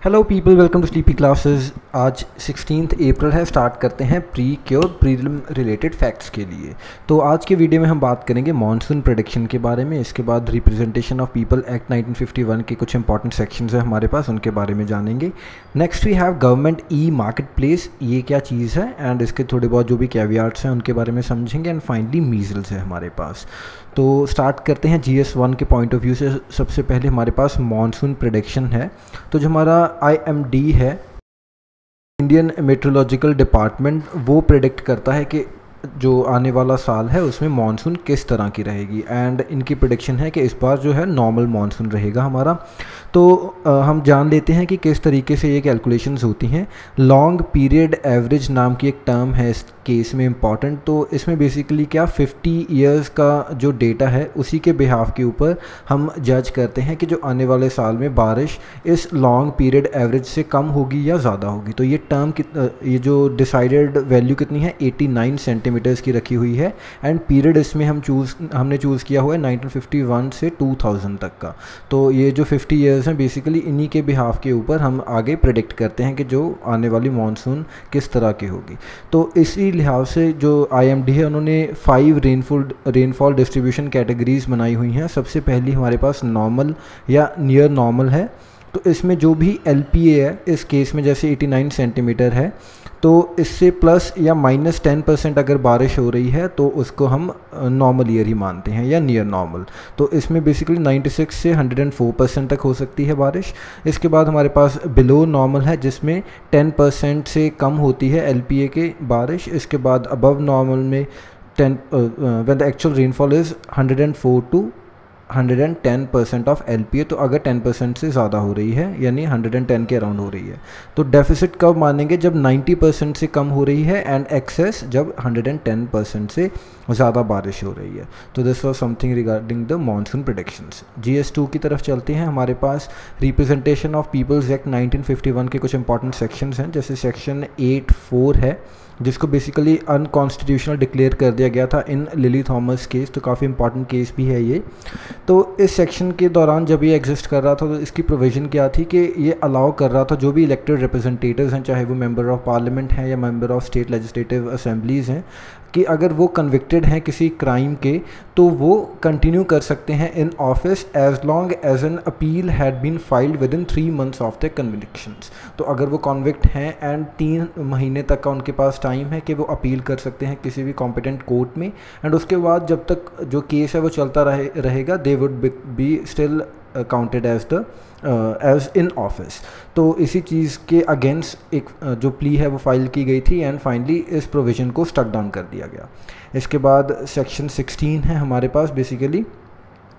Hello people, welcome to sleepy classes. आज 16 अप्रैल है। Start करते हैं प्री और प्रीलिम रिलेटेड फैक्ट्स के लिए। तो आज के वीडियो में हम बात करेंगे मॉनसून प्रेडिक्शन के बारे में। इसके बाद रिप्रेजेंटेशन ऑफ पीपल एक्ट 1951 के कुछ इंपॉर्टेंट सेक्शंस हैं हमारे पास, उनके बारे में जानेंगे। Next we have government e market place, ये क्या चीज़ है एंड इसके थोड़े बहुत जो भी कैवियार्ड्स हैं उनके बारे में समझेंगे। एंड फाइनली मीजल्स है हमारे पास। तो स्टार्ट करते हैं GS1 के पॉइंट ऑफ व्यू से। सबसे पहले हमारे पास मॉनसून प्रेडिक्शन है। तो जो हमारा IMD है, इंडियन मेट्रोलॉजिकल डिपार्टमेंट, वो प्रेडिक्ट करता है कि जो आने वाला साल है उसमें मॉनसून किस तरह की रहेगी। एंड इनकी प्रेडिक्शन है कि इस बार जो है नॉर्मल मॉनसून रहेगा हमारा। तो हम जान लेते हैं कि किस तरीके से ये कैलकुलेशंस होती हैं। लॉन्ग पीरियड एवरेज नाम की एक टर्म है इस केस में इम्पॉर्टेंट। तो इसमें बेसिकली क्या 50 ईयर्स का जो डेटा है उसी के बिहाफ के ऊपर हम जज करते हैं कि जो आने वाले साल में बारिश इस लॉन्ग पीरियड एवरेज से कम होगी या ज़्यादा होगी। तो ये टर्म ये जो डिसाइडेड वैल्यू कितनी है, 89 सेंटीमीटर्स की रखी हुई है। एंड पीरियड इसमें हमने चूज़ किया हुआ है 1951 से 2000 तक का। तो ये जो 50 ईयर्स हैं बेसिकली इन्हीं के बिहाफ के ऊपर हम आगे प्रेडिक्ट करते हैं कि जो आने वाली मॉनसून किस तरह की होगी। तो इसी लिहाज से जो IMD है उन्होंने 5 रेनफॉल डिस्ट्रीब्यूशन कैटेगरीज बनाई हुई हैं। सबसे पहली हमारे पास नॉर्मल या नियर नॉर्मल है। तो इसमें जो भी LPA है, इस केस में जैसे 89 सेंटीमीटर है, तो इससे प्लस या माइनस 10% अगर बारिश हो रही है तो उसको हम नॉर्मल ईयर ही मानते हैं या नियर नॉर्मल। तो इसमें बेसिकली 96 से 104% तक हो सकती है बारिश। इसके बाद हमारे पास बिलो नॉर्मल है जिसमें 10% से कम होती है LPA के बारिश। इसके बाद अबव नॉर्मल में 10 when the actual rainfall is 104 to 110% of LPA। तो अगर 10% से ज़्यादा हो रही है यानी 110 के अराउंड हो रही है। तो डेफिसिट कब मानेंगे, जब 90% से कम हो रही है, एंड एक्सेस जब 110% से ज़्यादा बारिश हो रही है। तो this was something regarding the monsoon predictions. GS2 की तरफ चलते हैं। हमारे पास रिप्रेजेंटेशन ऑफ पीपल्स एक्ट 1951 के कुछ इंपॉर्टेंट सेक्शंस हैं। जैसे सेक्शन 8(4) है जिसको बेसिकली अनकॉन्स्टिट्यूशनल डिक्लेयर कर दिया गया था इन लिली थॉमस केस। तो काफ़ी इंपॉर्टेंट केस भी है ये। तो इस सेक्शन के दौरान जब ये एग्जिस्ट कर रहा था तो इसकी प्रोविज़न क्या थी कि ये अलाउ कर रहा था जो भी इलेक्टेड रिप्रेजेंटेटिव्स हैं, चाहे वो मेंबर ऑफ पार्लियामेंट हैं या member of state legislative assemblies हैं, कि अगर वो कन्विक्टेड हैं किसी क्राइम के तो वो कंटिन्यू कर सकते हैं in office as long as an appeal had been filed within 3 months of the convictions. तो अगर वो कॉन्विक्ट हैं एंड 3 महीने तक का उनके पास टाइम है कि वो अपील कर सकते हैं किसी भी कॉम्पिटेंट कोर्ट में। एंड उसके बाद जब तक जो केस है वो चलता रहेगा, they would be still counted as in office. तो इसी चीज़ के अगेंस्ट एक जो प्ली है वो फाइल की गई थी एंड फाइनली इस प्रोविज़न को स्टक डाउन कर दिया गया। इसके बाद सेक्शन 16 है हमारे पास, बेसिकली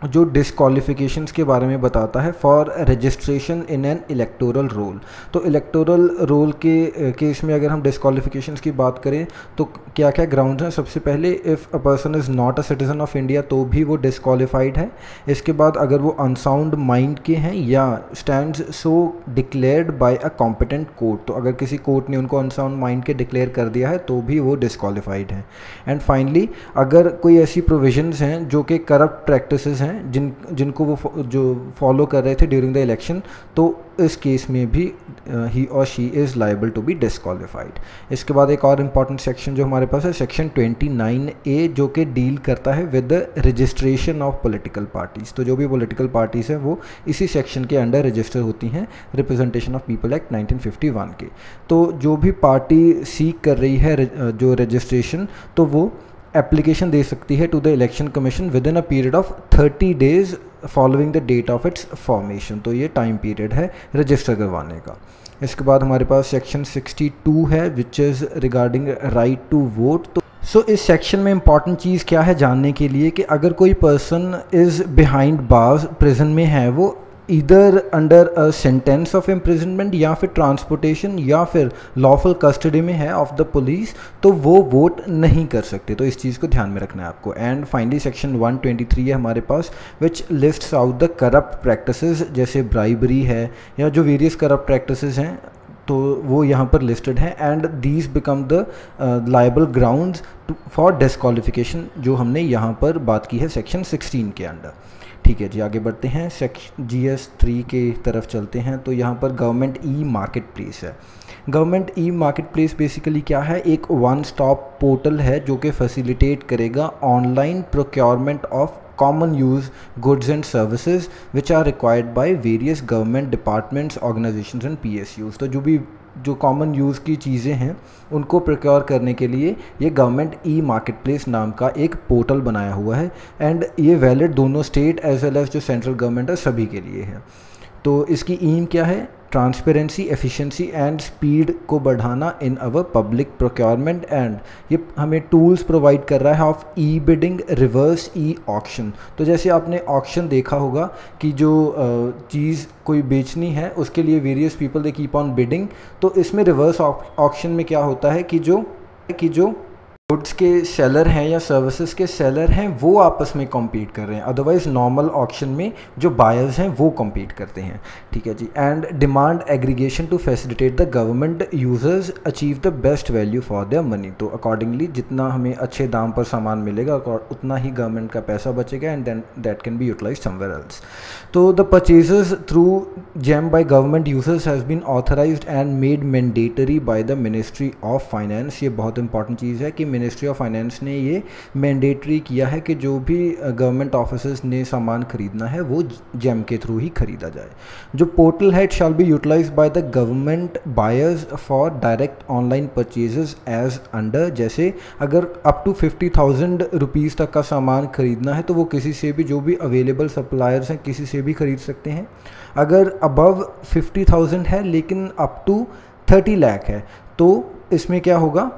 जो डिस्क्वालिफिकेशंस के बारे में बताता है for registration in an electoral roll. तो इलेक्टोरल रोल के केस में अगर हम डिस्क्वालिफिकेशंस की बात करें तो क्या क्या ग्राउंड्स हैं। सबसे पहले if a person is not a citizen of India तो भी वो डिस्क्वालिफाइड है। इसके बाद अगर वो अनसाउंड माइंड के हैं या stands so declared by a competent court, तो अगर किसी कोर्ट ने उनको अनसाउंड माइंड के डिक्लेयर कर दिया है तो भी वो डिस्क्वालिफाइड है। एंड फाइनली अगर कोई ऐसी प्रोविजंस हैं जो कि करप्ट प्रैक्टिसेस हैं जिनको वो जो फॉलो कर रहे थे ड्यूरिंग द इलेक्शन, तो इस केस में भी ही और she is liable to be disqualified. इसके बाद एक और इम्पॉर्टेंट सेक्शन जो हमारे पास है सेक्शन 29A, जो कि डील करता है with the registration of political parties. तो जो भी पॉलिटिकल पार्टीज़ हैं वो इसी सेक्शन के अंडर रजिस्टर होती हैं रिप्रेजेंटेशन ऑफ पीपल एक्ट 1951 के। तो जो भी पार्टी सीक कर रही है जो रजिस्ट्रेशन, तो वो एप्लीकेशन दे सकती है to the election commission within a period of 30 days following the date of its formation. तो ये टाइम पीरियड है रजिस्टर करवाने का। इसके बाद हमारे पास सेक्शन 62 है which is regarding right to vote. तो इस सेक्शन में इंपॉर्टेंट चीज़ क्या है जानने के लिए कि अगर कोई person is behind bars, prison में है, वो इधर under a sentence of imprisonment या फिर ट्रांसपोर्टेशन या फिर लॉफुल कस्टडी में है ऑफ द पुलिस, तो वो वोट नहीं कर सकते। तो इस चीज़ को ध्यान में रखना है आपको। एंड फाइनली सेक्शन 123 है हमारे पास which lists out the corrupt practices, जैसे ब्राइबरी है या जो वेरियस करप्ट प्रैक्टिसेस हैं, तो वो यहाँ पर लिस्टेड हैं। And these become the liable grounds for disqualification, जो हमने यहाँ पर बात की है सेक्शन 16 के अंडर। ठीक है जी, आगे बढ़ते हैं, सेक्शन GS3 के तरफ चलते हैं। तो यहाँ पर गवर्नमेंट ई मार्केट प्लेस है। Government e market place basically क्या है, एक वन स्टॉप पोर्टल है जो कि फैसिलिटेट करेगा online procurement of common use goods and services which are required by various government departments, organisations and PSUs। तो जो कॉमन यूज़ की चीज़ें हैं उनको प्रोक्योर करने के लिए ये गवर्नमेंट ई मार्केट प्लेस नाम का एक पोर्टल बनाया हुआ है, एंड ये वैलिड दोनों स्टेट एज वेल एज जो सेंट्रल गवर्नमेंट है सभी के लिए है। तो इसकी एम क्या है, ट्रांसपेरेंसी, एफिशिएंसी एंड स्पीड को बढ़ाना इन अवर पब्लिक प्रोक्योरमेंट, एंड ये हमें टूल्स प्रोवाइड कर रहा है of E bidding, reverse e auction. तो जैसे आपने ऑक्शन देखा होगा कि जो चीज़ कोई बेचनी है उसके लिए various people they keep on bidding, तो इसमें रिवर्स ऑक्शन में क्या होता है कि जो गुड्स के सेलर हैं या सर्विसेज के सेलर हैं वो आपस में कॉम्पीट कर रहे हैं, अदरवाइज नॉर्मल ऑक्शन में जो बायर्स हैं वो कॉम्पीट करते हैं। ठीक है जी, and demand aggregation to facilitate the government users achieve the best value for their money. तो अकॉर्डिंगली जितना हमें अच्छे दाम पर सामान मिलेगा उतना ही गवर्नमेंट का पैसा बचेगा, and then that can be utilized somewhere else. तो the purchases through GeM by government users has been authorized and made mandatory by the Ministry of Finance. ये बहुत इंपॉर्टेंट चीज़ है कि मिनिस्ट्री ऑफ फाइनेंस ने ये मैंडेटरी किया है कि जो भी गवर्नमेंट ऑफिसर्स ने सामान खरीदना है वो GeM के थ्रू ही खरीदा जाए। जो पोर्टल है it shall be utilised by the government buyers for direct online purchases as under, जैसे अगर अप टू 50,000 रुपीज़ तक का सामान खरीदना है तो वो किसी से भी, जो भी अवेलेबल सप्लायर्स हैं किसी से भी खरीद सकते हैं। अगर अबव 50,000 है लेकिन अप टू 30 लाख है तो इसमें क्या होगा,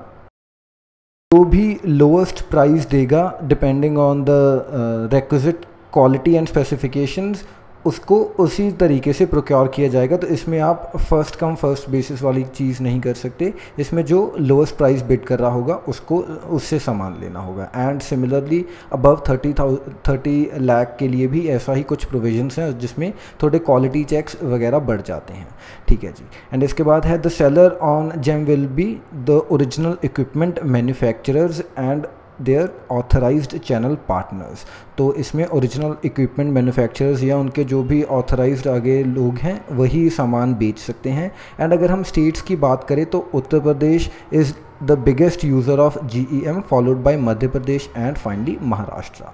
जो भी लोएस्ट प्राइस देगा depending on the requisite quality and specifications उसको उसी तरीके से प्रोक्योर किया जाएगा। तो इसमें आप फर्स्ट कम फर्स्ट बेसिस वाली चीज़ नहीं कर सकते, इसमें जो लोएस्ट प्राइस बिड कर रहा होगा उसको उससे सामान लेना होगा। एंड सिमिलरली अबव 30 लाख के लिए भी ऐसा ही कुछ प्रोविजंस हैं जिसमें थोड़े क्वालिटी चेक्स वगैरह बढ़ जाते हैं। ठीक है जी, एंड इसके बाद है the seller on GeM will be the original equipment manufacturers and their authorised channel partners. तो इसमें ओरिजिनल इक्विपमेंट मैन्युफैक्चरर्स या उनके जो भी ऑथराइज्ड आगे लोग हैं वही सामान बेच सकते हैं। एंड अगर हम स्टेट्स की बात करें तो Uttar Pradesh is the biggest user of GeM followed by Madhya Pradesh and finally Maharashtra.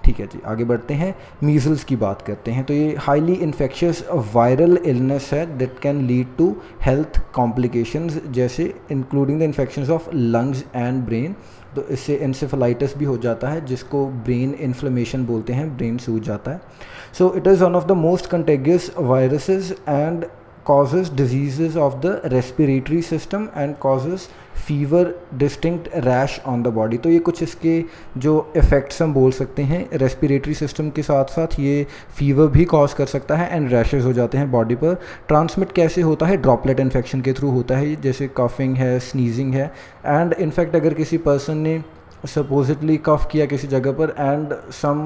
ठीक है जी, आगे बढ़ते हैं, मीज़ल्स की बात करते हैं। तो ये हाईली इन्फेक्शियस वायरल इलनेस है that can lead to health complications, जैसे including the infections of lungs and brain. तो इससे एंसेफेलाइटिस भी हो जाता है जिसको ब्रेन इन्फ्लेमेशन बोलते हैं, ब्रेन सूज जाता है। So it is one of the most contagious viruses and causes diseases of the respiratory system and causes fever, distinct rash on the body। तो ये कुछ इसके जो इफ़ेक्ट्स हम बोल सकते हैं, रेस्पिरेटरी सिस्टम के साथ साथ ये फीवर भी कॉज कर सकता है एंड रैशेस हो जाते हैं बॉडी पर। ट्रांसमिट कैसे होता है, ड्रॉपलेट इन्फेक्शन के थ्रू होता है, जैसे कफिंग है, स्नीजिंग है। एंड इनफैक्ट अगर किसी पर्सन ने सपोजिटली कफ किया किसी जगह पर and some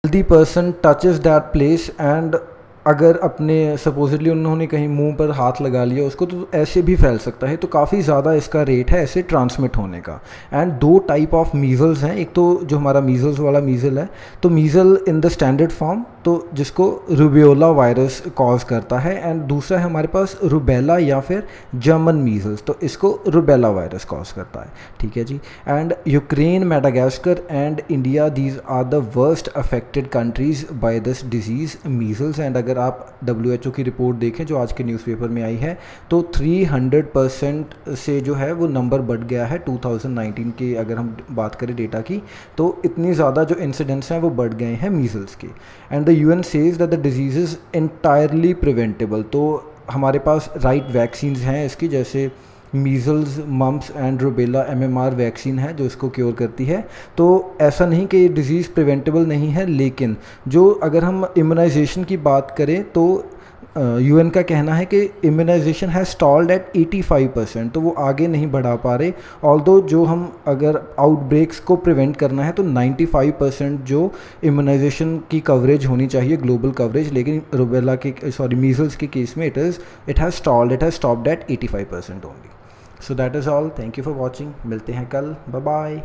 healthy person touches that place and अगर अपने सपोजिटली उन्होंने कहीं मुंह पर हाथ लगा लिया उसको, तो ऐसे भी फैल सकता है। तो काफ़ी ज़्यादा इसका रेट है ऐसे ट्रांसमिट होने का। एंड दो टाइप ऑफ मीज़ल्स हैं, एक तो जो हमारा मीज़ल्स वाला मीज़ल है, तो measle in the standard form, तो जिसको रूबेओला वायरस कॉज करता है, एंड दूसरा है हमारे पास रूबेला या फिर जर्मन मीज़ल्स, तो इसको रूबेला वायरस कॉज करता है। ठीक है जी, and Ukraine, Madagascar and India, these are the worst affected countries by this disease measles. And अगर आप WHO की रिपोर्ट देखें जो आज के न्यूज़पेपर में आई है, तो 300% से जो है वो नंबर बढ़ गया है 2019 के, अगर हम बात करें डेटा की, तो इतनी ज़्यादा जो इंसिडेंट्स हैं वो बढ़ गए हैं मीज़ल्स के। And the UN says that the disease is entirely preventable. तो हमारे पास राइट वैक्सीन्स हैं इसकी, जैसे measles, mumps and rubella MMR vaccine है जो इसको क्योर करती है। तो ऐसा नहीं कि ये डिज़ीज़ प्रिवेंटेबल नहीं है, लेकिन जो अगर हम इम्यूनाइजेशन की बात करें तो UN का कहना है कि इम्यूनाइजेशन है स्टॉल्ड एट 85%, तो वो आगे नहीं बढ़ा पा रहे। ऑल्दो जो हम अगर आउटब्रेक्स को प्रिवेंट करना है तो 95% जो इम्यूनाइजेशन की कवरेज होनी चाहिए, ग्लोबल कवरेज, लेकिन रूबेला के मीज़ल्स के केस में it has stopped at 85% only. So that is all, thank you for watching, मिलते हैं कल, बाय बाय।